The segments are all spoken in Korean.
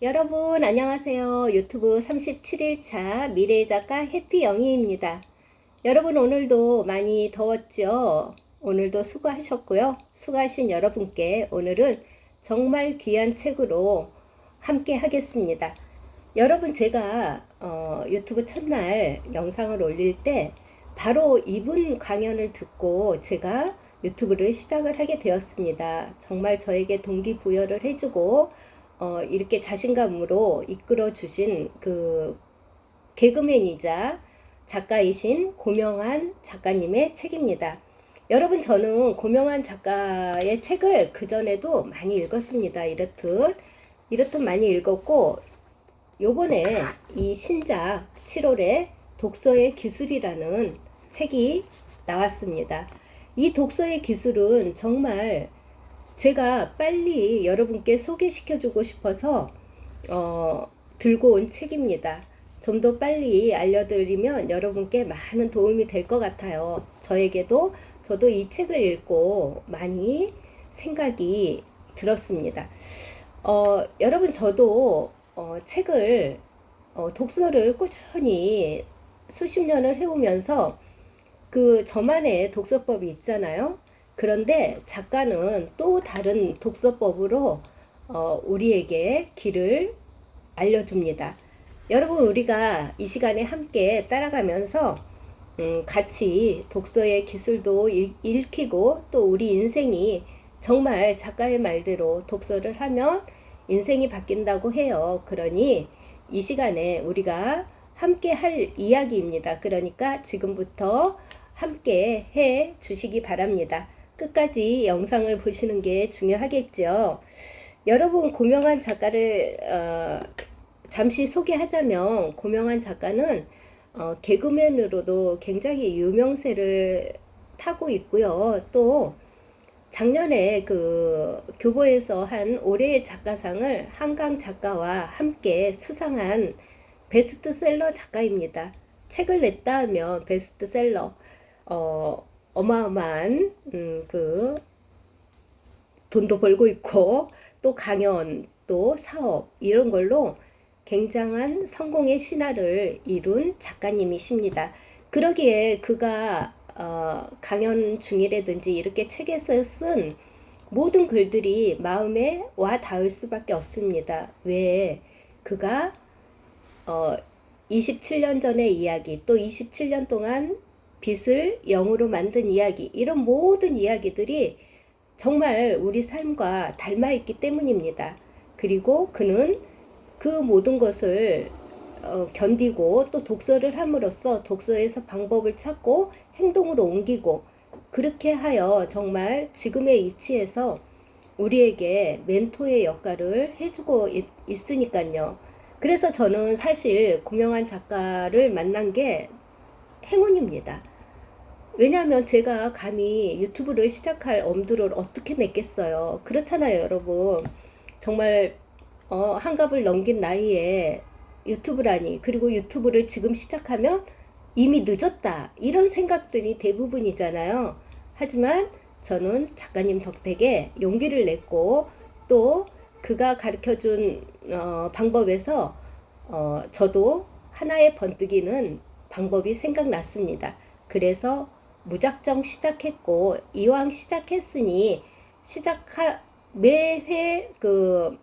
여러분 안녕하세요. 유튜브 37일차 미래의 작가 해피영희입니다. 여러분 오늘도 많이 더웠죠? 오늘도 수고하셨고요. 수고하신 여러분께 오늘은 정말 귀한 책으로 함께 하겠습니다. 여러분 제가 유튜브 첫날 영상을 올릴 때 바로 이분 강연을 듣고 제가 유튜브를 시작을 하게 되었습니다. 정말 저에게 동기부여를 해주고 이렇게 자신감으로 이끌어 주신 그 개그맨이자 작가이신 고명환 작가님의 책입니다. 여러분 저는 고명환 작가의 책을 그전에도 많이 읽었습니다. 이렇듯 많이 읽었고 요번에 이 신작 7월에 독서의 기술이라는 책이 나왔습니다. 이 독서의 기술은 정말 제가 빨리 여러분께 소개시켜주고 싶어서 들고 온 책입니다. 좀 더 빨리 알려드리면 여러분께 많은 도움이 될 것 같아요. 저도 이 책을 읽고 많이 생각이 들었습니다. 여러분 저도 책을 독서를 꾸준히 수십 년을 해오면서 그 저만의 독서법이 있잖아요. 그런데 작가는 또 다른 독서법으로 우리에게 길을 알려줍니다. 여러분 우리가 이 시간에 함께 따라가면서 같이 독서의 기술도 익히고 또 우리 인생이 정말 작가의 말대로 독서를 하면 인생이 바뀐다고 해요. 그러니 이 시간에 우리가 함께 할 이야기입니다. 그러니까 지금부터 함께 해 주시기 바랍니다. 끝까지 영상을 보시는 게 중요하겠죠. 여러분 고명환 작가를 잠시 소개하자면 고명환 작가는 개그맨으로도 굉장히 유명세를 타고 있고요. 또 작년에 그 교보에서 한 올해의 작가상을 한강 작가와 함께 수상한 베스트셀러 작가입니다. 책을 냈다 하면 베스트셀러 어마어마한 그 돈도 벌고 있고 또 강연 또 사업 이런 걸로 굉장한 성공의 신화를 이룬 작가님이십니다. 그러기에 그가 강연 중이라든지 이렇게 책에서 쓴 모든 글들이 마음에 와 닿을 수밖에 없습니다. 왜? 그가 27년 전의 이야기 또 27년 동안 빛을 영으로 만든 이야기 이런 모든 이야기들이 정말 우리 삶과 닮아있기 때문입니다. 그리고 그는 그 모든 것을 견디고 또 독서를 함으로써 독서에서 방법을 찾고 행동으로 옮기고 그렇게 하여 정말 지금의 위치에서 우리에게 멘토의 역할을 해주고 있으니까요. 그래서 저는 사실 고명환 작가를 만난 게 행운입니다. 왜냐하면 제가 감히 유튜브를 시작할 엄두를 어떻게 냈겠어요. 그렇잖아요, 여러분. 정말 한갑을 넘긴 나이에 유튜브라니, 그리고 유튜브를 지금 시작하면 이미 늦었다, 이런 생각들이 대부분이잖아요. 하지만 저는 작가님 덕택에 용기를 냈고 또 그가 가르쳐준 방법에서 저도 하나의 번뜩이는 방법이 생각났습니다. 그래서 무작정 시작했고 이왕 시작했으니 매회 그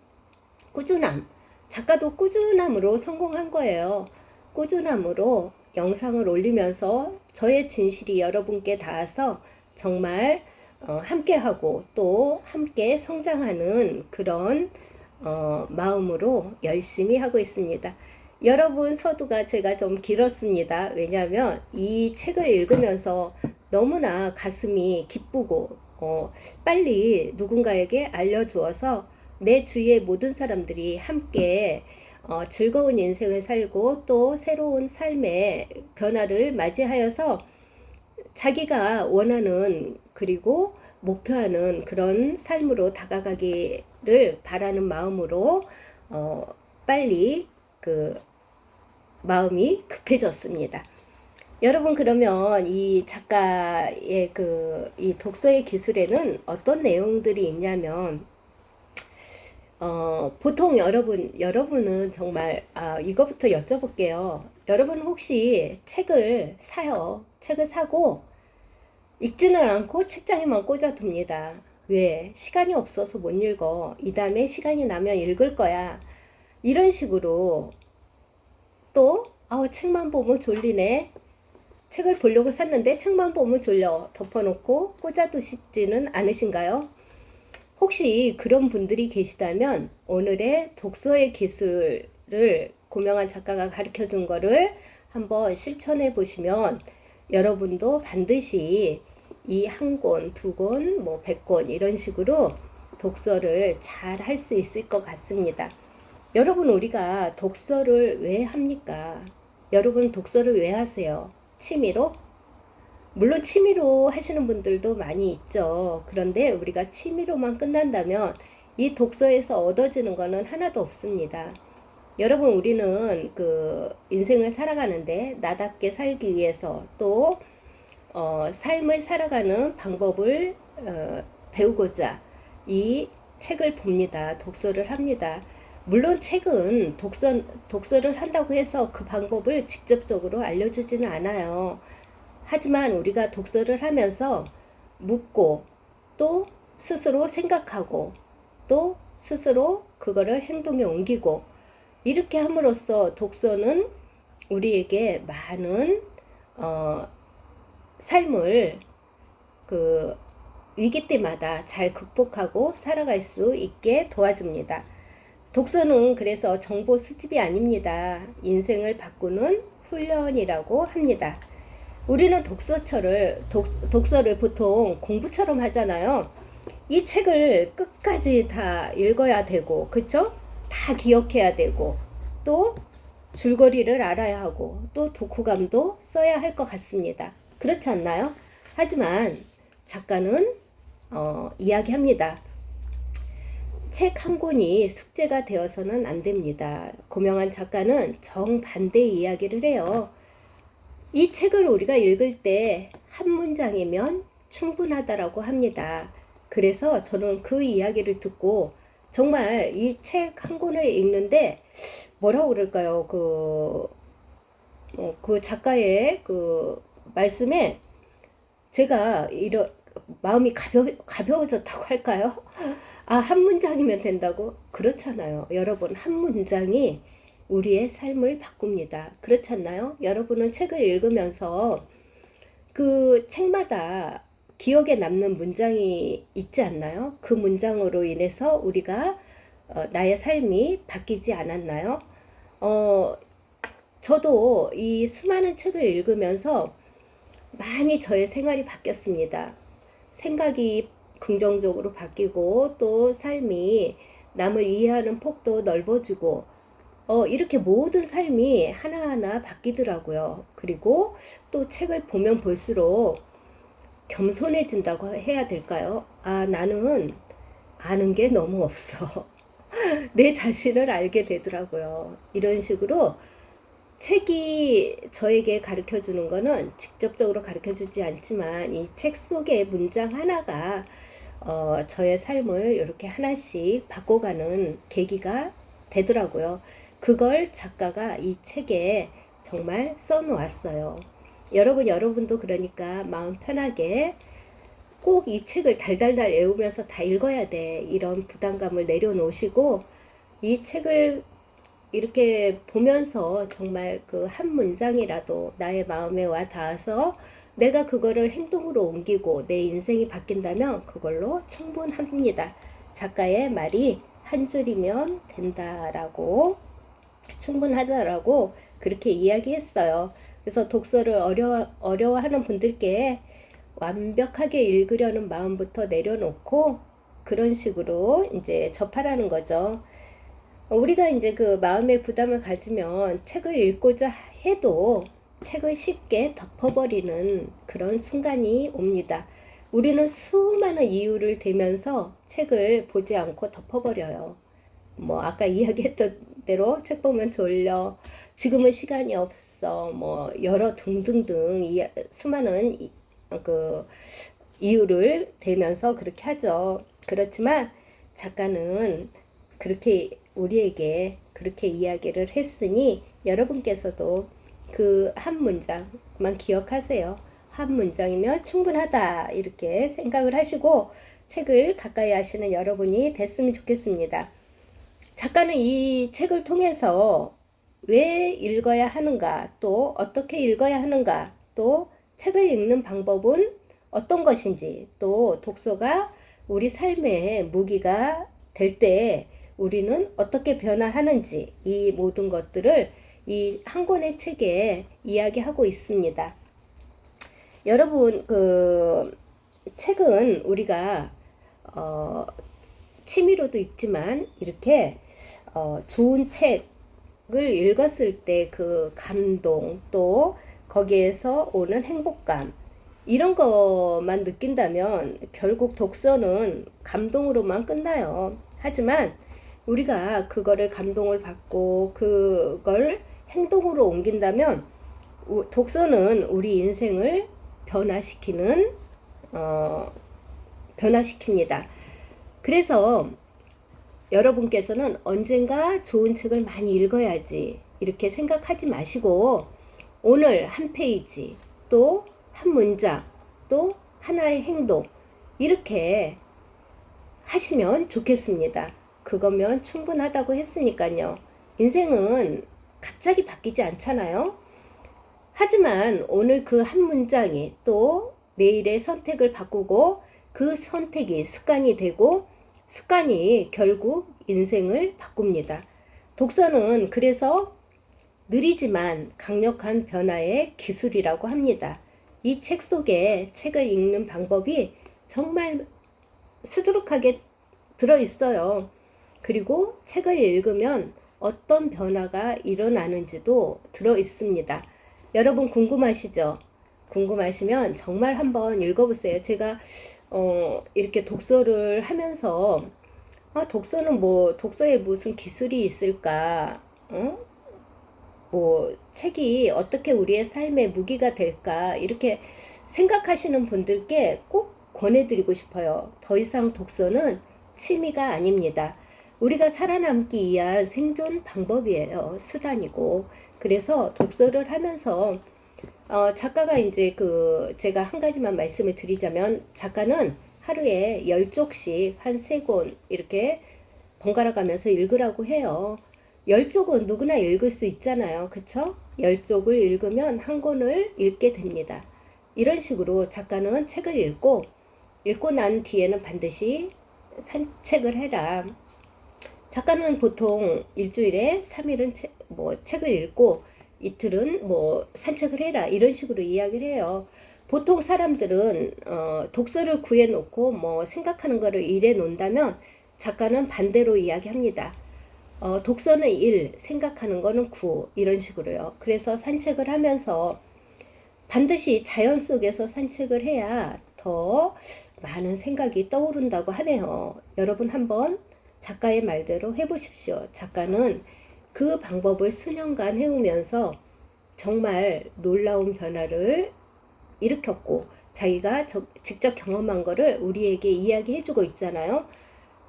꾸준함, 작가도 꾸준함으로 성공한 거예요. 꾸준함으로 영상을 올리면서 저의 진실이 여러분께 닿아서 정말 함께하고 또 함께 성장하는 그런 마음으로 열심히 하고 있습니다. 여러분 서두가 제가 좀 길었습니다. 왜냐하면 이 책을 읽으면서 너무나 가슴이 기쁘고 빨리 누군가에게 알려주어서 내 주위의 모든 사람들이 함께 즐거운 인생을 살고 또 새로운 삶의 변화를 맞이하여서 자기가 원하는 그리고 목표하는 그런 삶으로 다가가기를 바라는 마음으로 빨리 그 마음이 급해졌습니다. 여러분 그러면 이 작가의 이 독서의 기술에는 어떤 내용들이 있냐면 보통 여러분은 정말, 이거부터 여쭤볼게요. 여러분 혹시 책을 사요? 책을 사고 읽지는 않고 책장에만 꽂아둡니다. 왜? 시간이 없어서 못 읽어. 이 다음에 시간이 나면 읽을 거야. 이런 식으로 또, 책만 보면 졸리네. 책을 보려고 샀는데 책만 보면 졸려. 덮어놓고 꽂아두시지는 않으신가요? 혹시 그런 분들이 계시다면 오늘의 독서의 기술을 고명한 작가가 가르쳐 준 거를 한번 실천해 보시면 여러분도 반드시 이 한 권, 두 권, 뭐 100권 이런 식으로 독서를 잘 할 수 있을 것 같습니다. 여러분, 우리가 독서를 왜 합니까? 여러분, 독서를 왜 하세요? 취미로? 물론 취미로 하시는 분들도 많이 있죠. 그런데 우리가 취미로만 끝난다면 이 독서에서 얻어지는 거는 하나도 없습니다. 여러분, 우리는 그 인생을 살아가는데 나답게 살기 위해서 또 삶을 살아가는 방법을 배우고자 이 책을 봅니다. 독서를 합니다. 물론 책은 독서를 한다고 해서 그 방법을 직접적으로 알려주지는 않아요. 하지만 우리가 독서를 하면서 묻고 또 스스로 생각하고 또 스스로 그거를 행동에 옮기고 이렇게 함으로써 독서는 우리에게 많은 삶을 그 위기 때마다 잘 극복하고 살아갈 수 있게 도와줍니다. 독서는 그래서 정보 수집이 아닙니다. 인생을 바꾸는 훈련이라고 합니다. 우리는 독서를 보통 공부처럼 하잖아요. 이 책을 끝까지 다 읽어야 되고, 그쵸? 다 기억해야 되고, 또 줄거리를 알아야 하고, 또 독후감도 써야 할 것 같습니다. 그렇지 않나요? 하지만 작가는 이야기합니다. 책 한 권이 숙제가 되어서는 안 됩니다. 고명한 작가는 정반대의 이야기를 해요. 이 책을 우리가 읽을 때 한 문장이면 충분하다라고 합니다. 그래서 저는 그 이야기를 듣고 정말 이 책 한 권을 읽는데 뭐라고 그럴까요? 그 작가의 그 말씀에 제가 마음이 가벼워졌다고 할까요? 한 문장이면 된다고? 그렇잖아요. 여러분, 한 문장이 우리의 삶을 바꿉니다. 그렇지 않나요? 여러분은 책을 읽으면서 그 책마다 기억에 남는 문장이 있지 않나요? 그 문장으로 인해서 우리가 나의 삶이 바뀌지 않았나요? 저도 이 수많은 책을 읽으면서 많이 저의 생활이 바뀌었습니다. 생각이 긍정적으로 바뀌고 또 삶이 남을 이해하는 폭도 넓어지고 이렇게 모든 삶이 하나하나 바뀌더라고요. 그리고 또 책을 보면 볼수록 겸손해진다고 해야 될까요? 나는 아는 게 너무 없어. 내 자신을 알게 되더라고요. 이런 식으로 책이 저에게 가르쳐 주는 거는 직접적으로 가르쳐 주지 않지만 이 책 속의 문장 하나가 저의 삶을 이렇게 하나씩 바꿔가는 계기가 되더라고요. 그걸 작가가 이 책에 정말 써놓았어요. 여러분도 그러니까 마음 편하게 꼭 이 책을 달달달 외우면서 다 읽어야 돼. 이런 부담감을 내려놓으시고 이 책을 이렇게 보면서 정말 그 한 문장이라도 나의 마음에 와 닿아서 내가 그거를 행동으로 옮기고 내 인생이 바뀐다면 그걸로 충분합니다. 작가의 말이 한 줄이면 된다라고, 충분하다라고 그렇게 이야기했어요. 그래서 독서를 어려워하는 분들께 완벽하게 읽으려는 마음부터 내려놓고 그런 식으로 이제 접하라는 거죠. 우리가 이제 그 마음의 부담을 가지면 책을 읽고자 해도 책을 쉽게 덮어버리는 그런 순간이 옵니다. 우리는 수많은 이유를 대면서 책을 보지 않고 덮어버려요. 뭐 아까 이야기했던 대로 책 보면 졸려, 지금은 시간이 없어, 뭐 여러 등등등 수많은 그 이유를 대면서 그렇게 하죠. 그렇지만 작가는 그렇게 우리에게 그렇게 이야기를 했으니 여러분께서도 그 한 문장만 기억하세요. 한 문장이면 충분하다 이렇게 생각을 하시고 책을 가까이 하시는 여러분이 됐으면 좋겠습니다. 작가는 이 책을 통해서 왜 읽어야 하는가, 또 어떻게 읽어야 하는가, 또 책을 읽는 방법은 어떤 것인지, 또 독서가 우리 삶의 무기가 될 때 우리는 어떻게 변화하는지, 이 모든 것들을 이 한 권의 책에 이야기하고 있습니다. 여러분, 그 책은 우리가 취미로도 읽지만 이렇게 좋은 책을 읽었을 때 그 감동, 또 거기에서 오는 행복감, 이런 것만 느낀다면 결국 독서는 감동으로만 끝나요. 하지만 우리가 그거를 감동을 받고 그걸 행동으로 옮긴다면 독서는 우리 인생을 변화시키는 변화시킵니다. 그래서 여러분께서는 언젠가 좋은 책을 많이 읽어야지 이렇게 생각하지 마시고 오늘 한 페이지, 또 한 문장, 또 하나의 행동, 이렇게 하시면 좋겠습니다. 그거면 충분하다고 했으니까요. 인생은 갑자기 바뀌지 않잖아요. 하지만 오늘 그 한 문장이 또 내일의 선택을 바꾸고 그 선택이 습관이 되고 습관이 결국 인생을 바꿉니다. 독서는 그래서 느리지만 강력한 변화의 기술이라고 합니다. 이 책 속에 책을 읽는 방법이 정말 수두룩하게 들어있어요. 그리고 책을 읽으면 어떤 변화가 일어나는지도 들어있습니다. 여러분 궁금하시죠? 궁금하시면 정말 한번 읽어보세요. 제가 이렇게 독서를 하면서 독서는 뭐 독서에 무슨 기술이 있을까? 뭐 책이 어떻게 우리의 삶의 무기가 될까? 이렇게 생각하시는 분들께 꼭 권해드리고 싶어요. 더 이상 독서는 취미가 아닙니다. 우리가 살아남기 위한 생존 방법이에요. 수단이고. 그래서 독서를 하면서 작가가 이제 제가 한 가지만 말씀을 드리자면 작가는 하루에 10쪽씩 한 3권 이렇게 번갈아 가면서 읽으라고 해요. 10쪽은 누구나 읽을 수 있잖아요. 그쵸? 10쪽을 읽으면 한 권을 읽게 됩니다. 이런 식으로 작가는 책을 읽고 난 뒤에는 반드시 산책을 해라. 작가는 보통 일주일에 3일은 책을 읽고 이틀은 산책을 해라 이런 식으로 이야기를 해요. 보통 사람들은 독서를 구해놓고 생각하는 거를 일해 놓는다면 작가는 반대로 이야기합니다. 독서는 1, 생각하는 거는 9 이런 식으로요. 그래서 산책을 하면서 반드시 자연 속에서 산책을 해야 더 많은 생각이 떠오른다고 하네요. 여러분 한번 작가의 말대로 해보십시오. 작가는 그 방법을 수년간 해오면서 정말 놀라운 변화를 일으켰고 자기가 직접 경험한 거를 우리에게 이야기해주고 있잖아요.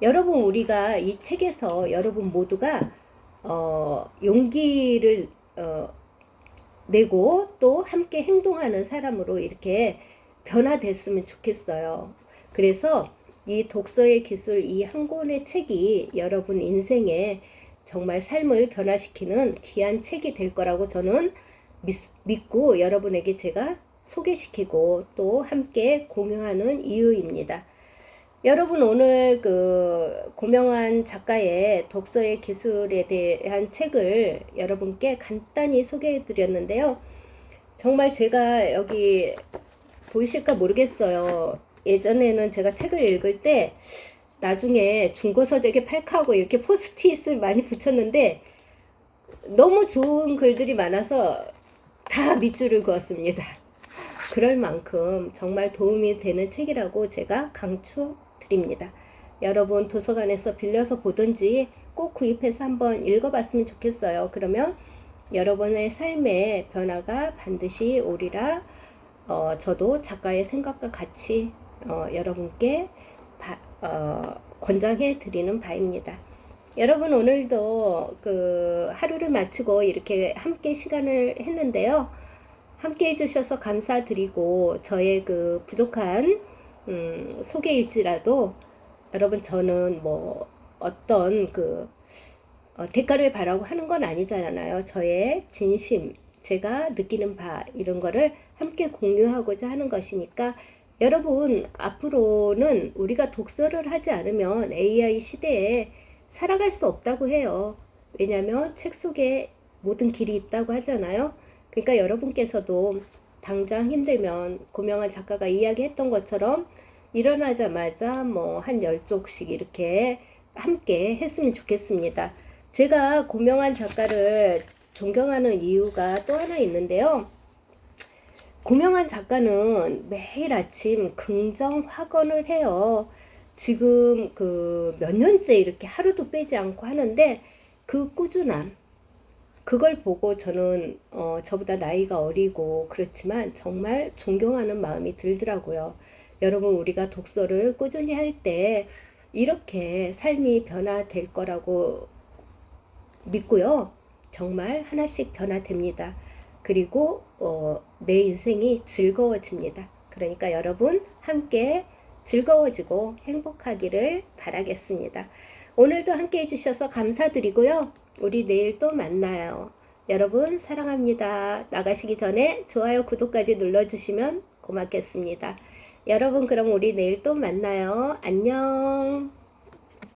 여러분 우리가 이 책에서 여러분 모두가 용기를 내고 또 함께 행동하는 사람으로 이렇게 변화됐으면 좋겠어요. 그래서 이 독서의 기술 이 한 권의 책이 여러분 인생에 정말 삶을 변화시키는 귀한 책이 될 거라고 저는 믿고 여러분에게 제가 소개시키고 또 함께 공유하는 이유입니다. 여러분 오늘 고명한 작가의 독서의 기술에 대한 책을 여러분께 간단히 소개해 드렸는데요. 정말 제가 여기 보이실까 모르겠어요. 예전에는 제가 책을 읽을 때 나중에 중고서적에 팔카고 이렇게 포스트잇을 많이 붙였는데 너무 좋은 글들이 많아서 다 밑줄을 그었습니다. 그럴 만큼 정말 도움이 되는 책이라고 제가 강추드립니다. 여러분 도서관에서 빌려서 보든지 꼭 구입해서 한번 읽어봤으면 좋겠어요. 그러면 여러분의 삶의 변화가 반드시 오리라. 저도 작가의 생각과 같이 여러분께 권장해 드리는 바입니다. 여러분 오늘도 그 하루를 마치고 이렇게 함께 시간을 했는데요. 함께 해주셔서 감사드리고 저의 그 부족한 소개일지라도 여러분 저는 뭐 어떤 그 대가를 바라고 하는 건 아니잖아요. 저의 진심, 제가 느끼는 바 이런 거를 함께 공유하고자 하는 것이니까 여러분 앞으로는 우리가 독서를 하지 않으면 AI 시대에 살아갈 수 없다고 해요. 왜냐하면 책 속에 모든 길이 있다고 하잖아요. 그러니까 여러분께서도 당장 힘들면 고명한 작가가 이야기했던 것처럼 일어나자마자 뭐 한 10쪽씩 이렇게 함께 했으면 좋겠습니다. 제가 고명한 작가를 존경하는 이유가 또 하나 있는데요. 고명한 작가는 매일 아침 긍정 확언을 해요. 지금 그 몇 년째 이렇게 하루도 빼지 않고 하는데 그 꾸준함, 그걸 보고 저는 저보다 나이가 어리고 그렇지만 정말 존경하는 마음이 들더라고요. 여러분 우리가 독서를 꾸준히 할 때 이렇게 삶이 변화될 거라고 믿고요. 정말 하나씩 변화됩니다. 그리고 내 인생이 즐거워집니다. 그러니까 여러분 함께 즐거워지고 행복하기를 바라겠습니다. 오늘도 함께 해주셔서 감사드리고요. 우리 내일 또 만나요. 여러분 사랑합니다. 나가시기 전에 좋아요, 구독까지 눌러주시면 고맙겠습니다. 여러분 그럼 우리 내일 또 만나요. 안녕.